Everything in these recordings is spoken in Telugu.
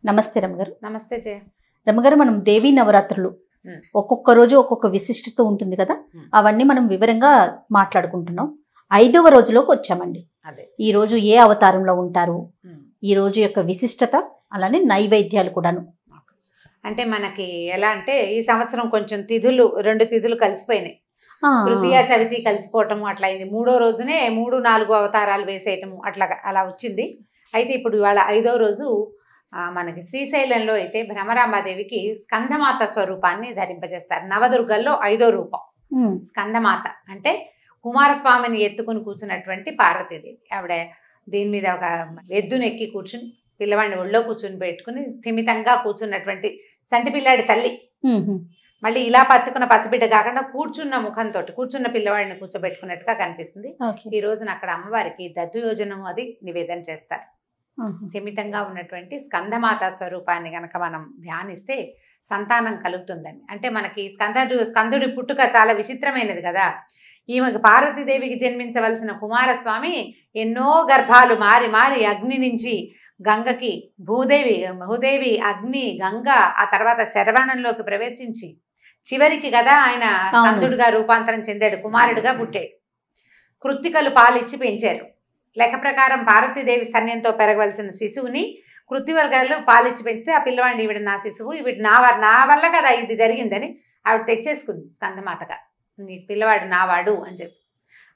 నమస్తే రమగారు. నమస్తే జయ. రమగారు, మనం దేవీ నవరాత్రులు ఒక్కొక్క రోజు ఒక్కొక్క విశిష్టత ఉంటుంది కదా, అవన్నీ మనం వివరంగా మాట్లాడుకుంటున్నాం. 5వ రోజులోకి వచ్చామండి. ఈ రోజు ఏ అవతారంలో ఉంటారు, ఈ రోజు యొక్క విశిష్టత, అలానే నైవేద్యాలు కూడాను. అంటే మనకి ఎలా అంటే ఈ సంవత్సరం కొంచెం తిథులు 2 తిథులు కలిసిపోయినాయి. తృతీయ చవితి కలిసిపోవటము అట్లా అయింది. 3వ రోజునే 3-4 అవతారాలు వేసేయటము అలా వచ్చింది. అయితే ఇప్పుడు ఇవాళ 5వ రోజు మనకి శ్రీశైలంలో అయితే భ్రమరాంబాదేవికి స్కందమాత స్వరూపాన్ని ధరింపజేస్తారు. నవదుర్గల్లో 5వ రూపం స్కందమాత. అంటే కుమారస్వామిని ఎత్తుకుని కూర్చున్నటువంటి పార్వతీదేవి. ఆవిడ దీని మీద ఒక ఎద్దునెక్కి కూర్చుని పిల్లవాడిని ఒళ్ళో కూర్చుని పెట్టుకుని స్థిమితంగా కూర్చున్నటువంటి సంటి పిల్లాడి తల్లి. మళ్ళీ ఇలా పట్టుకున్న పసిబిడ్డ కాకుండా కూర్చున్న ముఖంతో కూర్చున్న పిల్లవాడిని కూర్చోబెట్టుకున్నట్టుగా కనిపిస్తుంది. ఈ రోజున అక్కడ అమ్మవారికి దద్దుయోజనం అది నివేదన చేస్తారు. స్థిమితంగా ఉన్నటువంటి స్కందమాత స్వరూపాన్ని గనక మనం ధ్యానిస్తే సంతానం కలుగుతుందని. అంటే మనకి స్కందుడి పుట్టుక చాలా విచిత్రమైనది కదా. ఈమెకు పార్వతీదేవికి జన్మించవలసిన కుమారస్వామి ఎన్నో గర్భాలు మారి అగ్ని నుంచి గంగకి, భూదేవి అగ్ని గంగ, ఆ తర్వాత శరవణంలోకి ప్రవేశించి చివరికి కదా ఆయన స్కందుడిగా రూపాంతరం చెందాడు, కుమారుడిగా పుట్టాడు. కృత్తికలు పాలిచ్చి పెంచారు. లెక్క ప్రకారం పార్వతీదేవి స్తన్యంతో పెరగవలసిన శిశువుని కృత్తివర్గాలు పాలిచ్చి పెంచితే ఆ పిల్లవాడిని ఈవిడ నా శిశువు, ఈవిడ నా వల్ల కదా ఇది జరిగిందని ఆవిడ తెచ్చేసుకుంది స్కందమాతగా. నీ పిల్లవాడు నావాడు అని చెప్పి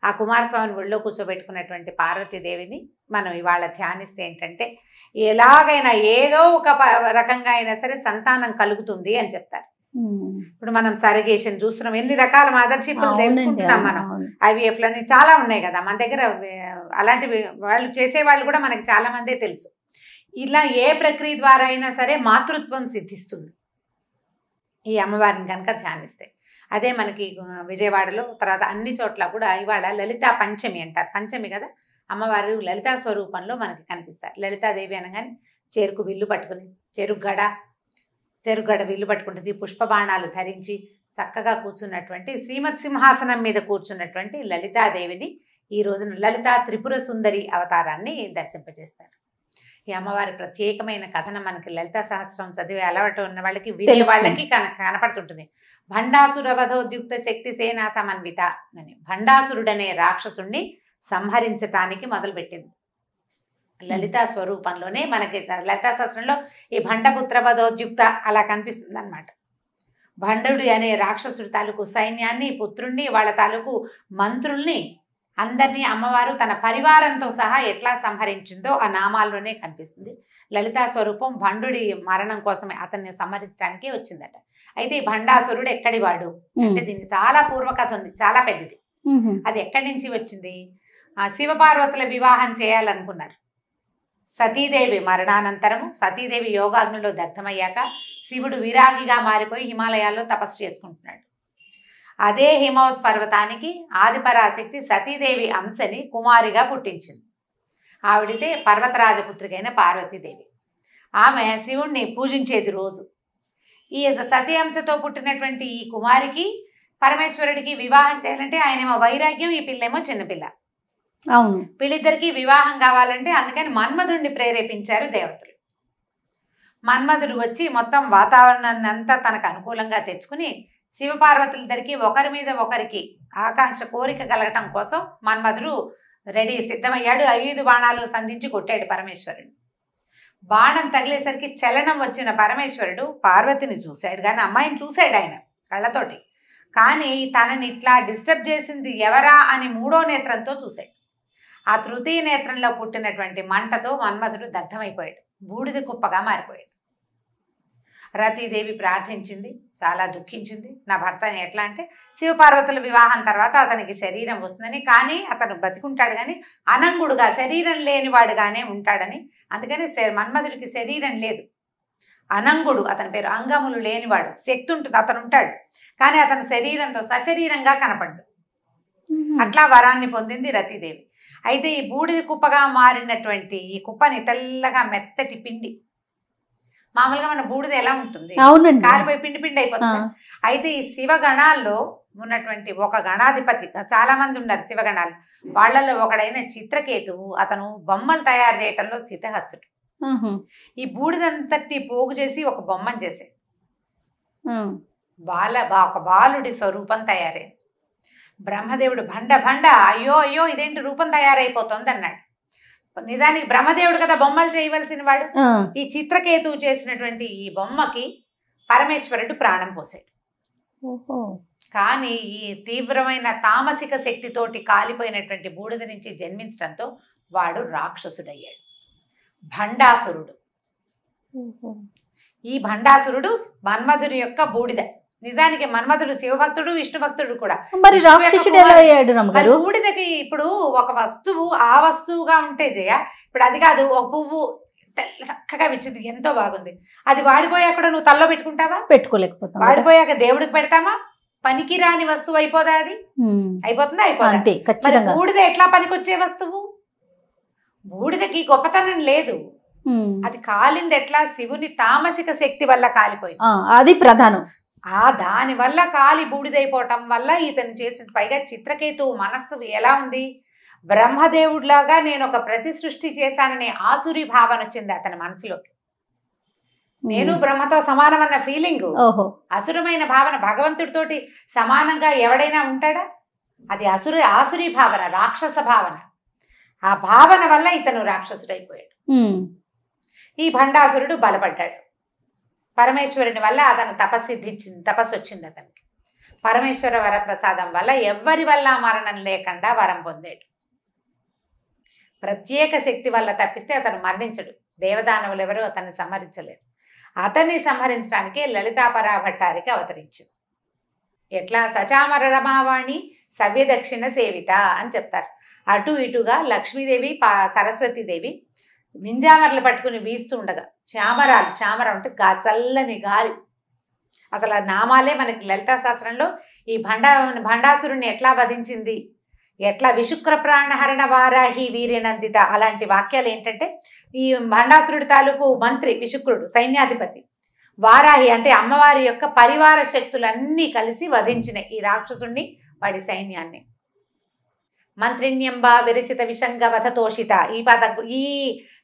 ఆ కుమారస్వామిని ఒళ్ళో కూర్చోబెట్టుకున్నటువంటి పార్వతీదేవిని మనం ఇవాళ ధ్యానిస్తే ఏంటంటే ఎలాగైనా ఏదో ఒక రకంగా అయినా సరే సంతానం కలుగుతుంది అని చెప్తారు. ఇప్పుడు మనం సరగేషన్ చూస్తున్నాం, ఎన్ని రకాల మదర్షిప్లు తెలుసుకుంటున్నాం మనం. ఐవీఎఫ్లు అని చాలా ఉన్నాయి కదా మన దగ్గర. అలాంటివి వాళ్ళు చేసేవాళ్ళు కూడా మనకి చాలా మందే తెలుసు. ఇలా ఏ ప్రక్రియ ద్వారా అయినా సరే మాతృత్వం సిద్ధిస్తుంది ఈ అమ్మవారిని కనుక ధ్యానిస్తే. అదే మనకి విజయవాడలో తర్వాత అన్ని చోట్ల కూడా ఇవాళ లలితా పంచమి అంటారు. పంచమి కదా, అమ్మవారు లలితా స్వరూపంలో మనకి కనిపిస్తారు. లలితాదేవి అనగానే చెరుకు విల్లు పట్టుకుని చెరుగడ విల్లు పట్టుకుంటుంది, పుష్పబాణాలు ధరించి చక్కగా కూర్చున్నటువంటి శ్రీమత్ సింహాసనం మీద కూర్చున్నటువంటి లలితాదేవిని ఈ రోజున లలితా త్రిపుర సుందరి అవతారాన్ని దర్శింపజేస్తారు. ఈ అమ్మవారి ప్రత్యేకమైన కథనం మనకి లలితా సహస్రం చదివే అలవాటు ఉన్న వాళ్ళకి వినే వాళ్ళకి కనపడుతుంటుంది. భండాసుర వధోద్యుక్త శక్తి సేనా సమన్విత అని భండాసురుడనే రాక్షసుణ్ణి సంహరించటానికి మొదలుపెట్టింది లలితా స్వరూపంలోనే. మనకి లలితా సహస్రంలో ఈ భండపుత్ర వధోద్యుక్త అలా కనిపిస్తుంది అనమాట. భండుడి అనే రాక్షసుడి తాలూకు సైన్యాన్ని, పుత్రుణ్ణి, వాళ్ళ తాలూకు మంత్రుల్ని అందరినీ అమ్మవారు తన పరివారంతో సహా ఎట్లా సంహరించిందో ఆ నామాల్లోనే కనిపిస్తుంది. లలితా స్వరూపం భండుడి మరణం కోసమే అతన్ని సంహరించడానికే వచ్చిందట. అయితే ఈ భండాసురుడు ఎక్కడి వాడు అంటే దీనికి చాలా పూర్వకథ ఉంది, చాలా పెద్దది. అది ఎక్కడి నుంచి వచ్చింది? శివపార్వతుల వివాహం చేయాలనుకున్నారు. సతీదేవి మరణానంతరము సతీదేవి యోగాగ్నిలో దగ్ధమయ్యాక శివుడు విరాగిగా మారిపోయి హిమాలయాల్లో తపస్సు చేసుకుంటున్నాడు. అదే హిమవత్ పర్వతానికి ఆదిపరాశక్తి సతీదేవి అంశని కుమారిగా పుట్టించింది. ఆవిడితే పర్వతరాజపుత్రికైన పార్వతీదేవి. ఆమె శివుణ్ణి పూజించేది రోజు. ఈ సతీ అంశతో పుట్టినటువంటి ఈ కుమారికి పరమేశ్వరుడికి వివాహం చేయాలంటే ఆయనేమో వైరాగ్యం, ఈ పిల్లేమో చిన్నపిల్ల. అవును, వీళ్ళిద్దరికి వివాహం కావాలంటే అందుకని మన్మధుడిని ప్రేరేపించారు దేవతలు. మన్మధుడు వచ్చి మొత్తం వాతావరణాన్ని అంతా తనకు అనుకూలంగా తెచ్చుకుని శివపార్వతులిద్దరికి ఒకరి మీద ఒకరికి ఆకాంక్ష, కోరిక కలగటం కోసం మన్మధుడు సిద్ధమయ్యాడు. 5 బాణాలు సంధించి కొట్టాడు పరమేశ్వరుడు. బాణం తగిలేసరికి చలనం వచ్చిన పరమేశ్వరుడు పార్వతిని చూశాడు, కానీ అమ్మాయిని చూశాడు ఆయన కళ్ళతోటి. కానీ తనని ఇట్లా డిస్టర్బ్ చేసింది ఎవరా అని 3వ నేత్రంతో చూశాడు. ఆ తృతీయ నేత్రంలో పుట్టినటువంటి మంటతో మన్మధుడు దగ్ధమైపోయాడు, బూడిద కుప్పగా మారిపోయాడు. రతీదేవి ప్రార్థించింది, చాలా దుఃఖించింది. నా భర్తని ఎట్లా అంటే శివపార్వతుల వివాహం తర్వాత అతనికి శరీరం వస్తుందని, కానీ అతను బతికుంటాడు కానీ అనంగుడుగా శరీరం లేనివాడుగానే ఉంటాడని. అందుకని మన్మధుడికి శరీరం లేదు, అనంగుడు అతని పేరు. అంగములు లేనివాడు, శక్తి ఉంటుంది, అతను ఉంటాడు కానీ అతను శరీరంతో సశరీరంగా కనపడ్డు. అట్లా వరాన్ని పొందింది రతీదేవి. అయితే ఈ బూడిద కుప్పగా మారినటువంటి ఈ కుప్పని తెల్లగా మెత్తటి పిండి, మామూలుగా మన బూడిద ఎలా ఉంటుంది, కాలిపోయి పిండి అయిపోతుంది. అయితే ఈ శివగణాల్లో ఉన్నటువంటి ఒక గణాధిపతి, చాలా మంది ఉన్నారు శివగణాలు, వాళ్ళల్లో ఒకడైన చిత్రకేతువు, అతను బొమ్మలు తయారు చేయటంలో సిద్ధహస్తుడు. ఈ బూడిదంతటిని పోగు చేసి ఒక బొమ్మను చేశాడు. ఒక బాలుడి స్వరూపం తయారైంది. బ్రహ్మదేవుడు భండ అయ్యో అయ్యో ఇదేంటి రూపం తయారైపోతుంది అన్నాడు. నిజానికి బ్రహ్మదేవుడు కదా బొమ్మలు చేయవలసిన వాడు. ఈ చిత్రకేతువు చేసినటువంటి ఈ బొమ్మకి పరమేశ్వరుడు ప్రాణం పోసాడు. కానీ ఈ తీవ్రమైన తామసిక శక్తితోటి కాలిపోయినటువంటి బూడిద నుంచి జన్మించడంతో వాడు రాక్షసుడయ్యాడు, భండాసురుడు. ఈ భండాసురుడు మన్మధుని యొక్క బూడిద. నిజానికి మన్మధుడు శివభక్తుడు, విష్ణు భక్తుడు కూడా. మరి రాక్షసుడు ఎలా అయ్యాడు రమ్మగారు? బూడిదకి ఇప్పుడు ఒక వస్తువు ఆ వస్తువుగా ఉంటే జయ, ఇప్పుడు అది కాదు, ఒక పువ్వు చక్కగా విచ్చింది, ఎంతో బాగుంది, అది వాడిపోయాక కూడా నువ్వు తల్లో పెట్టుకుంటావా? పెట్టుకోలేకపోతాం. వాడిపోయాక దేవుడికి పెడతామా? పనికిరాని వస్తువు అయిపోదా? అది అయిపోతుందా? అయిపోతుంది. బూడిద ఎట్లా పనికొచ్చే వస్తువు? బూడిదకి గొప్పతనం లేదు, అది కాలింది ఎట్లా? శివుని తామసిక శక్తి వల్ల కాలిపోయింది, అది ప్రధానం. దాని వల్ల కాలి బూడిదైపోవటం వల్ల ఇతను చేసిన, పైగా చిత్రకేతువు మనస్సు ఎలా ఉంది? బ్రహ్మదేవుడిలాగా నేను ఒక ప్రతి సృష్టి చేశాననే ఆసురి భావన వచ్చింది అతని మనసులోకి. నేను బ్రహ్మతో సమానం అన్న ఫీలింగ్, అసురమైన భావన. భగవంతుడితోటి సమానంగా ఎవడైనా ఉంటాడా? అది ఆసురి భావన, రాక్షస భావన. ఆ భావన వల్ల ఇతను రాక్షసుడైపోయాడు. ఈ భండాసురుడు బలపడ్డాడు. పరమేశ్వరుని వల్ల అతను తపస్సు వచ్చింది అతనికి. పరమేశ్వర వరప్రసాదం వల్ల ఎవ్వరి వల్ల మరణం లేకుండా వరం పొందాడు. ప్రత్యేక శక్తి వల్ల తప్పిస్తే అతను మరణించడు. దేవదానవులు ఎవరు అతన్ని సంహరించలేరు. అతన్ని సంహరించడానికి లలితాపరా భట్టారికి అవతరించింది. ఎట్లా? సచామర రమావాణి సవ్యదక్షిణ సేవిత అని చెప్తారు. అటు ఇటుగా లక్ష్మీదేవి, సరస్వతీదేవి మింజామరలు పట్టుకుని వీస్తూ ఉండగా, చామరం అంటే చల్లని గాలి. అసలు ఆ నామాలే మనకి లలితా శాస్త్రంలో ఈ భండాసురుణ్ణి ఎట్లా వధించింది, ఎట్లా విశుక్ర ప్రాణహరణ వారాహి వీరేనందిత, అలాంటి వాక్యాలు ఏంటంటే, ఈ భండాసురుడి తాలూకు మంత్రి విశుక్రుడు, సైన్యాధిపతి. వారాహి అంటే అమ్మవారి యొక్క పరివార శక్తులన్నీ కలిసి వధించినాయి ఈ రాక్షసుణ్ణి, వాడి సైన్యాన్ని. మంత్రిణ్యంబ విరచిత విషంగ వధతోషిత, ఈ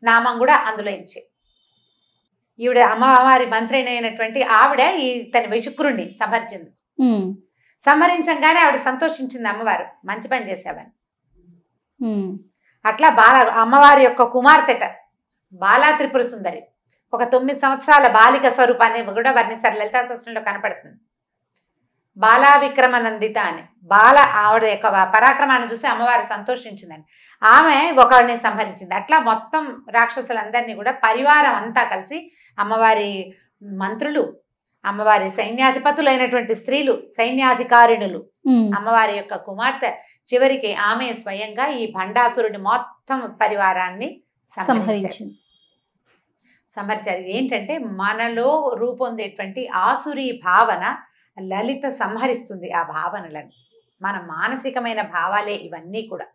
నామం కూడా అందులో ఇచ్చే. ఈవిడ అమ్మవారి మంత్రిని అయినటువంటి ఆవిడ తన విశుక్రుణ్ణి సంహరించింది. సంహరించంగానే ఆవిడ సంతోషించింది, అమ్మవారు మంచి పని చేసావని. అట్లా అమ్మవారి యొక్క కుమార్తెట బాలా త్రిపుర సుందరి, ఒక 9 సంవత్సరాల బాలిక స్వరూపాన్ని కూడా వర్ణిస్తారు లలితా శాస్త్రంలో కనపడుతుంది. బాలా విక్రమనందిత అని. ఆవిడ యొక్క పరాక్రమాన్ని చూసి అమ్మవారు సంతోషించిందని ఆమె ఒకరిని సంహరించింది. అట్లా మొత్తం రాక్షసులందరినీ కూడా పరివారం అంతా కలిసి, అమ్మవారి మంత్రులు, అమ్మవారి సైన్యాధిపతులైనటువంటి స్త్రీలు, సైన్యాధికారిణులు, అమ్మవారి యొక్క కుమార్తె, చివరికి ఆమె స్వయంగా ఈ భండాసురుడి మొత్తం పరివారాన్ని సంహరించారు. ఏంటంటే మనలో రూపొందేటువంటి ఆసురి భావన లలిత సంహరిస్తుంది. ఆ భావనలను, మన మానసికమైన భావాలే ఇవన్నీ కూడా.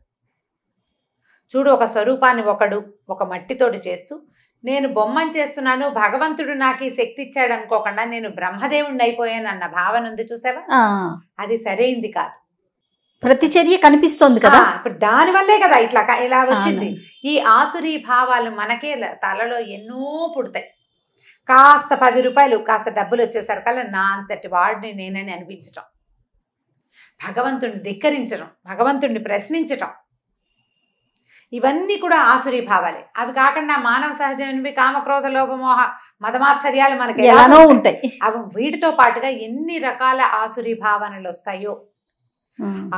చూడు, ఒక స్వరూపాన్ని ఒక మట్టితోటి చేస్తూ, నేను బొమ్మను చేస్తున్నాను, భగవంతుడు నాకు ఈ శక్తి ఇచ్చాడు అనుకోకుండా నేను బ్రహ్మదేవుడిని అయిపోయాను అన్న భావన ఉంది, చూసావా? అది సరైంది కాదు. ప్రతిచర్య కనిపిస్తోంది కదా. ఇప్పుడు దానివల్లే కదా ఇలా వచ్చింది. ఈ ఆసురీ భావాలు మనకే తలలో ఎన్నో పుడతాయి. కాస్త 10 రూపాయలు, కాస్త డబ్బులు వచ్చేసరికల్లా నా అంతటి వాడిని నేనని అనిపించటం, భగవంతుడిని ధిక్కరించడం, భగవంతుడిని ప్రశ్నించటం, ఇవన్నీ కూడా ఆసురీ భావాలే. అవి కాకుండా మానవ సహజమైనవి కామక్రోధ లోభమోహ మదమాత్సర్యాలు మనకి ఎలానో ఉంటాయి. అవి వీటితో పాటుగా ఎన్ని రకాల ఆసురీ భావనలు వస్తాయో,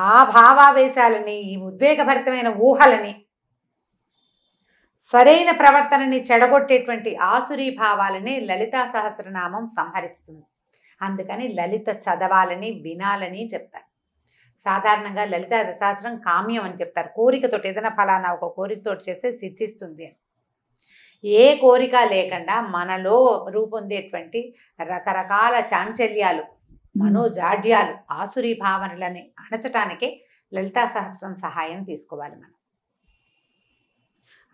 ఆ భావావేశాలని, ఈ ఉద్వేగభరితమైన ఊహలని, సరైన ప్రవర్తనని చెడగొట్టేటువంటి ఆసురీ భావాలని లలితా సహస్రనామం సంహరిస్తుంది. అందుకని లలిత చదవాలని, వినాలని చెప్తారు. సాధారణంగా లలితా సహస్రం కామ్యం అని చెప్తారు. కోరికతోటి, ఏదైనా ఫలానా ఒక కోరికతోటి చేస్తే సిద్ధిస్తుంది అని. ఏ కోరిక లేకుండా మనలో రూపొందేటువంటి రకరకాల చాంచల్యాలు, మనోజాడ్యాలు, ఆసురీ భావనలని అణచటానికే లలితా సహస్రం సహాయం తీసుకోవాలి. మనం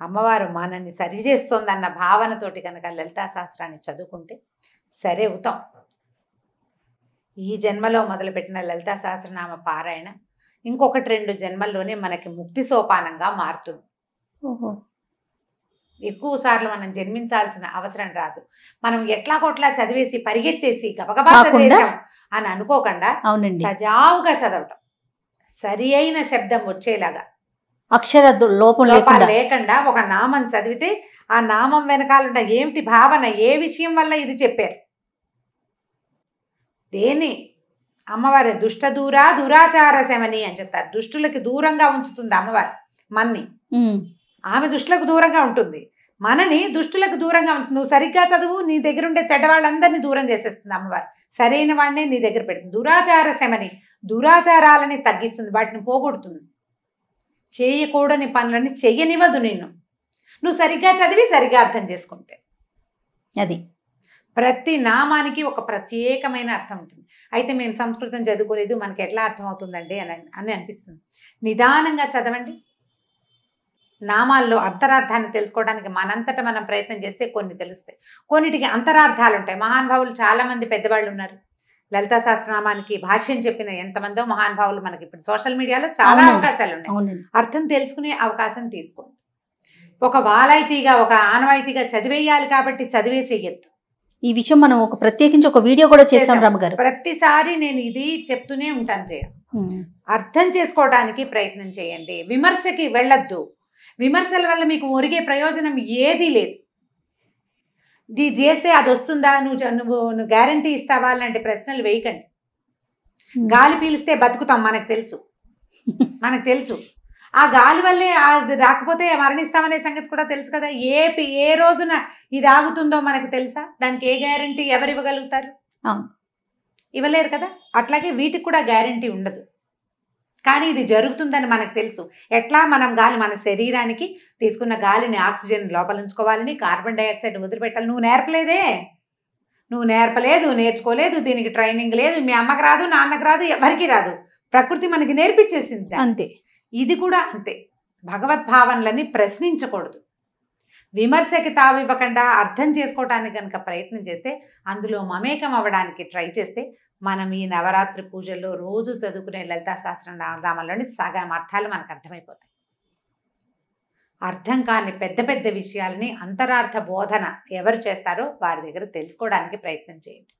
అమ్మవారు మనల్ని సరిచేస్తోందన్న భావనతోటి కనుక లలితా సహస్రాన్ని చదువుకుంటే సరే అవుతాం. ఈ జన్మలో మొదలుపెట్టిన లలితా సహస్రనామ పారాయణ ఇంకొకటి 2 జన్మల్లోనే మనకి ముక్తి సోపానంగా మారుతుంది. ఎక్కువ సార్లు మనం జన్మించాల్సిన అవసరం రాదు. మనం ఎట్లా కొట్లా చదివేసి పరిగెత్తేసి గబగబా చదివేసాం అని అనుకోకుండా సజావుగా చదవటం, సరి అయిన శబ్దం వచ్చేలాగా, అక్షర లోపం లేకుండా ఒక నామం చదివితే ఆ నామం వెనకాలంట ఏమిటి భావన, ఏ విషయం వల్ల ఇది చెప్పారు, దేని అమ్మవారి దుష్ట దూరా దురాచార శమని అని చెప్తారు. దుష్టులకి దూరంగా ఉంచుతుంది అమ్మవారు మన్ని. ఆమె దుష్టులకు దూరంగా ఉంటుంది, మనని దుష్టులకు దూరంగా ఉంటుంది. నువ్వు సరిగ్గా చదువు, నీ దగ్గర ఉండే చెడ్డవాళ్ళందరినీ దూరం చేసేస్తుంది అమ్మవారు. సరైన వాడినే నీ దగ్గర పెడుతుంది. దురాచార శమని, దురాచారాలని తగ్గిస్తుంది, వాటిని పోగొడుతుంది. చేయకూడని పనులని చెయ్యనివ్వదు నిన్ను, నువ్వు సరిగ్గా చదివి సరిగ్గా అర్థం చేసుకుంటే. అది ప్రతి నామానికి ఒక ప్రత్యేకమైన అర్థం ఉంటుంది. అయితే మేము సంస్కృతం చదువుకోలేదు, మనకి ఎట్లా అర్థం అవుతుందండి అని అనిపిస్తుంది. నిదానంగా చదవండి. నామాల్లో అంతరార్థాన్ని తెలుసుకోవడానికి మనంతట మనం ప్రయత్నం చేస్తే కొన్ని తెలుస్తాయి, కొన్నిటికి అంతరార్థాలు ఉంటాయి. మహానుభావులు చాలామంది పెద్దవాళ్ళు ఉన్నారు. లలితా సహస్రనామానికి భాష్యం చెప్పిన ఎంతమందో మహానుభావులు మనకి ఇప్పుడు సోషల్ మీడియాలో చాలా అవకాశాలు ఉన్నాయి. అర్థం తెలుసుకునే అవకాశం తీసుకోండి. ఒక వాలాయితీగా ఒక ఆనవాయితీగా చదివేయాలి కాబట్టి చదివేసేయద్దు. ఈ విషయం మనం ఒక ప్రత్యేకించి ఒక వీడియో కూడా చేసాం రమ్మగారు. ప్రతిసారి నేను ఇది చెప్తూనే ఉంటాను, అర్థం చేసుకోవడానికి ప్రయత్నం చేయండి, విమర్శకి వెళ్ళొద్దు. విమర్శల వల్ల మీకు ఒరిగే ప్రయోజనం ఏదీ లేదు. ఇది చేస్తే అది వస్తుందా, నువ్వు గ్యారంటీ ఇస్తావా అలాంటి ప్రశ్నలు వేయకండి. గాలి పీలిస్తే బతుకుతాం, మనకు తెలుసు. ఆ గాలి వల్లే అది రాకపోతే మరణిస్తామనే సంగతి కూడా తెలుసు కదా. ఏ రోజున ఇది ఆగుతుందో మనకు తెలుసా? దానికి ఏ గ్యారంటీ ఎవరు ఇవ్వగలుగుతారు? ఇవ్వలేరు కదా. అట్లాగే వీటికి కూడా గ్యారంటీ ఉండదు. కానీ ఇది జరుగుతుందని మనకు తెలుసు. ఎట్లా మనం గాలి, మన శరీరానికి తీసుకున్న గాలిని ఆక్సిజన్ లోపలించుకోవాలని, కార్బన్ డైఆక్సైడ్ వదిలిపెట్టాలి. నువ్వు నేర్పలేదు, నేర్చుకోలేదు, దీనికి ట్రైనింగ్ లేదు, మీ అమ్మకి రాదు, నాన్నకు రాదు, ఎవరికి రాదు. ప్రకృతి మనకి నేర్పించేసింది అంతే. ఇది కూడా అంతే. భగవద్భావనలని ప్రశ్నించకూడదు. విమర్శకి తావివ్వకుండా అర్థం చేసుకోవటానికి కనుక ప్రయత్నం చేస్తే, అందులో మమేకం అవ్వడానికి ట్రై చేస్తే, మనం ఈ నవరాత్రి పూజల్లో రోజు చదువుకునే లలితా సహస్రనామాల్లోని సగం అర్థాలు మనకు అర్థమైపోతాయి. అర్థం కాని పెద్ద పెద్ద విషయాలని అంతరార్థ బోధన ఎవరు చేస్తారో వారి దగ్గర తెలుసుకోవడానికి ప్రయత్నం చేయండి.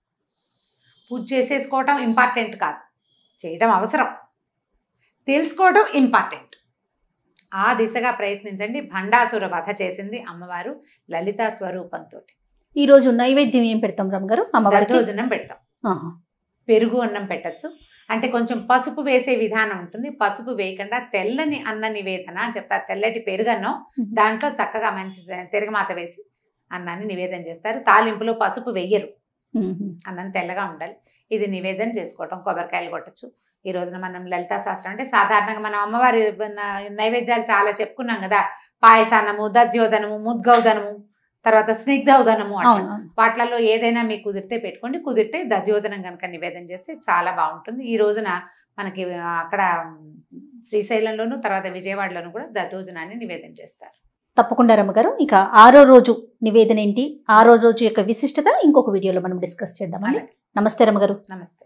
పూజ చేసేసుకోవటం ఇంపార్టెంట్ కాదు, చేయటం అవసరం, తెలుసుకోవడం ఇంపార్టెంట్. ఆ దిశగా ప్రయత్నించండి. భండాసుర వధ చేసింది అమ్మవారు లలితా స్వరూపంతో. ఈరోజు నైవేద్యం ఏం పెడతాం రమ్మగారు? అమ్మవారికి దద్దోజనం పెడతాం. పెరుగు అన్నం పెట్టచ్చు. అంటే కొంచెం పసుపు వేసే విధానం ఉంటుంది. పసుపు వేయకుండా తెల్లని అన్న నివేదన అని చెప్తారు. తెల్లటి పెరుగన్నం, దాంట్లో చక్కగా మంచి తిరగమాత వేసి అన్నాన్ని నివేదన చేస్తారు. తాలింపులో పసుపు వెయ్యరు, అన్నం తెల్లగా ఉండాలి. ఇది నివేదన చేసుకోవటం. కొబ్బరికాయలు కొట్టచ్చు. ఈ రోజున మనం లలితా శాస్త్రం అంటే సాధారణంగా మనం అమ్మవారి నైవేద్యాలు చాలా చెప్పుకున్నాం కదా. పాయసాన్నము, దద్యోదనము, ముద్గౌదనము, తర్వాత స్నిగ్ధౌదనము, వాటిలలో ఏదైనా మీకు కుదిరితే పెట్టుకోండి. కుదిరితే దద్యోదనం కనుక నివేదన చేస్తే చాలా బాగుంటుంది. ఈ రోజున మనకి అక్కడ శ్రీశైలంలోను తర్వాత విజయవాడలోను కూడా దద్దోజనాన్ని నివేదన చేస్తారు. తప్పకుండా రమ్మగారు. ఇక 6వ రోజు నివేదన ఏంటి, 6వ రోజు యొక్క విశిష్టత ఇంకొక వీడియోలో మనం డిస్కస్ చేద్దామండి. నమస్తే రమ్మగారు. నమస్తే.